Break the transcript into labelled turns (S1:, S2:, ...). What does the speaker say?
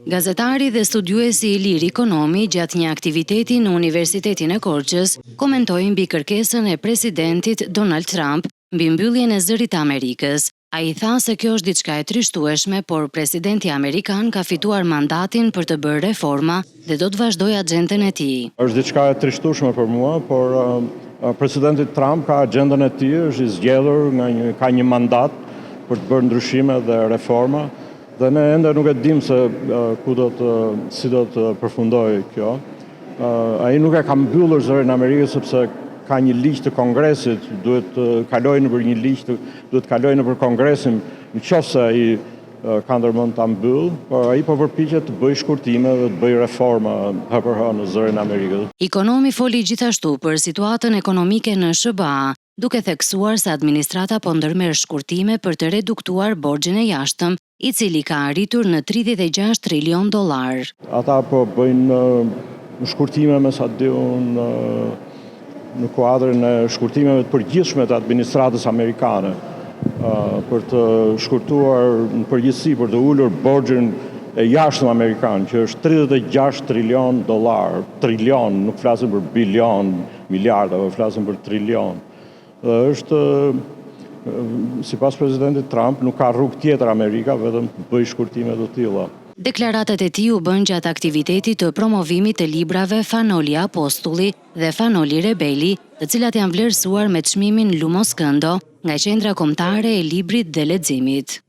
S1: Gazetari dhe studiuesi Ilir Ikonomi gjatë një aktiviteti në Universitetin e Korçës komentoi mbi kërkesën e presidentit Donald Trump mbi mbylljen e zërit të Amerikës. Ai tha se kjo është diçka e trishtueshme, por presidenti amerikan ka fituar mandatin për të bërë reforma dhe do të vazhdojë agjendën e tij.
S2: Është diçka e trishtueshme për mua, por presidenti Trump ka agjendën e tij, është i zgjedhur ka një mandat për të bërë ndryshime dhe reforma. Dhe ne ende nuk e dim se si do të përfundojë kjo. Ai nuk e ka mbyllur zërin Amerikës sepse ka një ligj të Kongresit, duhet kalojë nëpër një ligj, duhet kalojë nëpër Kongresin, nëse ai ka ndërmend ta mbyll, por ai po përpiqet të bëjë shkurtime dhe të bëjë reforma hapërha në zërin Amerikës.
S1: Ikonomi foli gjithashtu për situatën ekonomike në SBA, duke theksuar se administrata po ndërmerr shkurtime për të reduktuar borxhin e jashtëm, i cili ka arritur në $36 trilion.
S2: Ata po bëjnë shkurtime me sa di unë në kuadrin e shkurtimeve të përgjithshme të administratës amerikane për të shkurtuar në përgjithësi, për të ulur borxhin e jashtëm amerikan, që është $36 trilion. Trilion, nuk flasim për bilion, miliarda, po flasim për trilion. Dhe është sipas presidentit Trump nuk ka rrugë tjetër Amerika vetëm të bëjë shkurtime të tilla.
S1: Deklaratat e tij u bën gjatë aktivitetit të promovimit të librave Fanoli Apostulli dhe Fanoli Rebeli, të cilat janë vlerësuar me çmimin Lumos Këndo nga Qendra Kombëtare e Librit dhe Leximit.